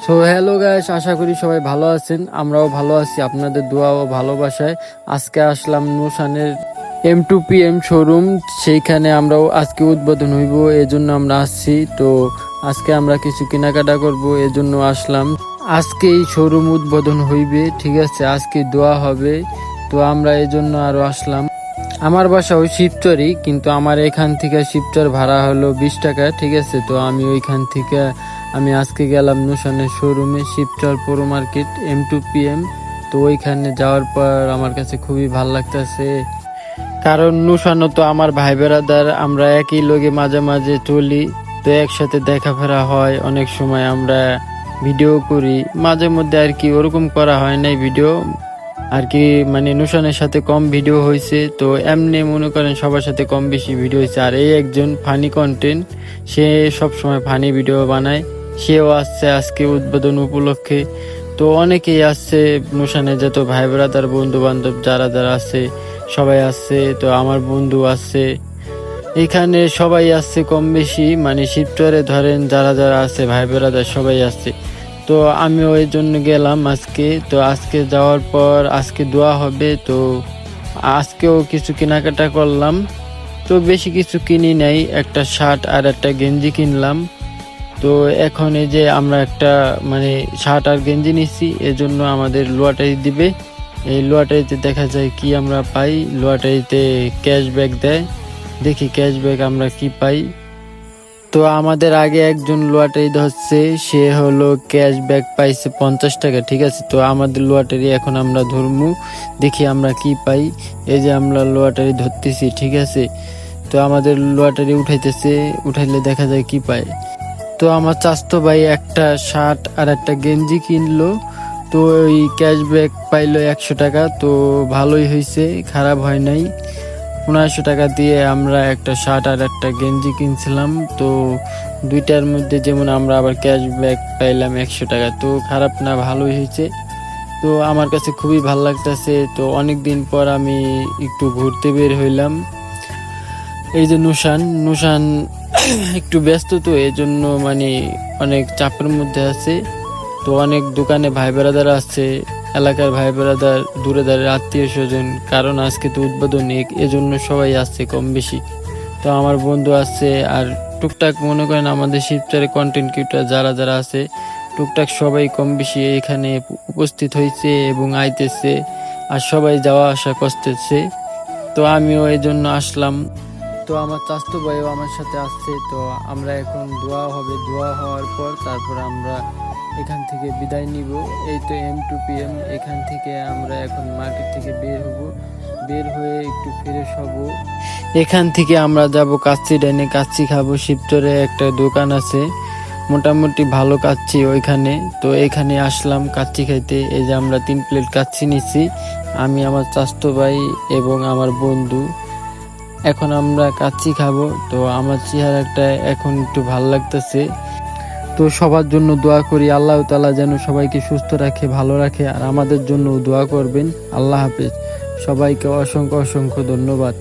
So hello guys, আশা করি সবাই ভালো আছেন। আমরাও ভালো আছি আপনাদের দোয়া ও ভালোবাসায়। আজকে আসলাম নুশানের M2PM শোরুম, সেইখানে আমরাও আজকে উদ্বোধন হইব, এজন্য আমরা আসছি। তো আজকে আমরা কিছু কেনাকাটা করব, এজন্য আসলাম। আজকে এই শোরুম উদ্বোধন হইবে, ঠিক আছে, আজকে দোয়া হবে, তো আমরা এজন্য আরো আসলাম। আমার বাসা ওই শিবচরই, কিন্তু আমার এখান থেকে শিবচর ভাড়া হলো 20 টাকা, ঠিক আছে। তো আমি ওইখান থেকে আমি আজকে গেলাম নুশানের শোরুমে, শিবচর পৌর মার্কেট M2PM। তো ওইখানে যাওয়ার পর আমার কাছে খুবই ভালো লাগতেছে, কারণ নুশানও তো আমার ভাই বেড়াদার, আমরা একই লগে মাঝে মাঝে চলি, তো একসাথে দেখা ফেরা হয়, অনেক সময় আমরা ভিডিও করি মাঝে মধ্যে আর কি, ওরকম করা হয় নাই ভিডিও আর কি, মানে নুশানের সাথে কম ভিডিও হয়েছে। তো এমনি মনে করেন সবার সাথে কম বেশি ভিডিও হয়েছে। আর এই একজন ফানি কন্টেন্ট, সে সব সময় ফানি ভিডিও বানায়, সেও আসছে আজকে উদ্বোধন উপলক্ষে। তো অনেকেই আসছে, নুশানের যত ভাই ব্রাদার বন্ধু বান্ধব যারা যারা আছে সবাই আসছে। তো আমার বন্ধু আসছে, এখানে সবাই আসছে কম বেশি, মানে শিবচরে ধরেন যারা যারা আছে ভাই ব্রাদার সবাই আসছে। তো আমিও এই জন্য গেলাম আজকে। তো আজকে যাওয়ার পর আজকে দোয়া হবে, তো আজকেও কিছু কেনাকাটা করলাম। তো বেশি কিছু কিনি নাই, একটা শার্ট আর একটা গেঞ্জি কিনলাম। তো এখন এই যে আমরা একটা মানে শার্ট আর গেঞ্জি নিচ্ছি, এজন্য আমাদের লোয়াটারি দিবে। এই লোয়াটারিতে দেখা যায় কি আমরা পাই, লোয়াটারিতে ক্যাশব্যাক দেয়, দেখি ক্যাশব্যাক আমরা কি পাই। তো আমাদের আগে একজন লটারি ধরছে, সে হলো ক্যাশব্যাক পাইছে 50 টাকা, ঠিক আছে। তো আমাদের লটারি এখন আমরা ধরমু, দেখি আমরা কি পাই। এই যে আমরা লটারি ধরতেছি, ঠিক আছে। তো আমাদের লটারি উঠাইতেছে, উঠাইলে দেখা যায় কি পায়। তো আমার চাচতো ভাই একটা শার্ট আর একটা গেঞ্জি কিনলো, তো ওই ক্যাশব্যাক পাইলো 100 টাকা। তো ভালোই হয়েছে, খারাপ হয় নাই। 1500 টাকা দিয়ে আমরা একটা শার্ট আর একটা গেঞ্জি কিনছিলাম। তো দুইটার মধ্যে যেমন আমরা আবার ক্যাশব্যাক পাইলাম 100 টাকা, তো খারাপ না, ভালোই হয়েছে। তো আমার কাছে খুবই ভালো লাগতেছে। তো অনেক দিন পর আমি একটু ঘুরতে বের হইলাম। এই যে নুশান একটু ব্যস্ত, তো এই জন্য মানে অনেক চাপের মধ্যে আছে। তো অনেক দোকানে ভাই বেড়াদার আছে, এলাকার ভাই বেড়াদার, দূরে দাঁড়িয়ে আত্মীয় স্বজন, কারণ আজকে তো উদ্বোধন, এজন্য সবাই আসছে কম বেশি। তো আমার বন্ধু আছে, আর টুকটাক মনে করেন আমাদের শিবচরে কন্টেন্ট ক্রিয়েটর যারা যারা আছে, টুকটাক সবাই কম বেশি এখানে উপস্থিত হয়েছে এবং আইতেছে, আর সবাই যাওয়া আসা করতেছে। তো আমিও এই জন্য আসলাম। তো আমার চাচতো ভাইও আমার সাথে আসছে। তো আমরা এখন দোয়া হবে, দোয়া হওয়ার পর তারপর আমরা এখান থেকে বিদায় নিব। এই তো M2PM, এখান থেকে আমরা এখন মার্কেট থেকে বের হব, বের হয়ে একটু ফ্রেশ হব। এখান থেকে আমরা যাব কাচ্চি ডাইনে, কাচ্চি খাবো। শিবচরে একটা দোকান আছে, মোটামুটি ভালো কাচ্চি ওইখানে। তো এখানে আসলাম কাচ্চি খাইতে। এই যে আমরা 3 প্লেট কাচ্চি নিছি, আমি, আমার চাচতো ভাই এবং আমার বন্ধু। এখন আমরা কাচ্চি খাবো। তো আমার চেহারাটা এখন একটু ভালো লাগতেছে। তো সবার জন্য দোয়া করি, আল্লাহ তাআলা যেন সবাইকে সুস্থ রাখে, ভালো রাখে, আর আমাদের জন্য দোয়া করবেন। আল্লাহ হাফেজ, সবাইকে অসংখ্য অসংখ্য ধন্যবাদ।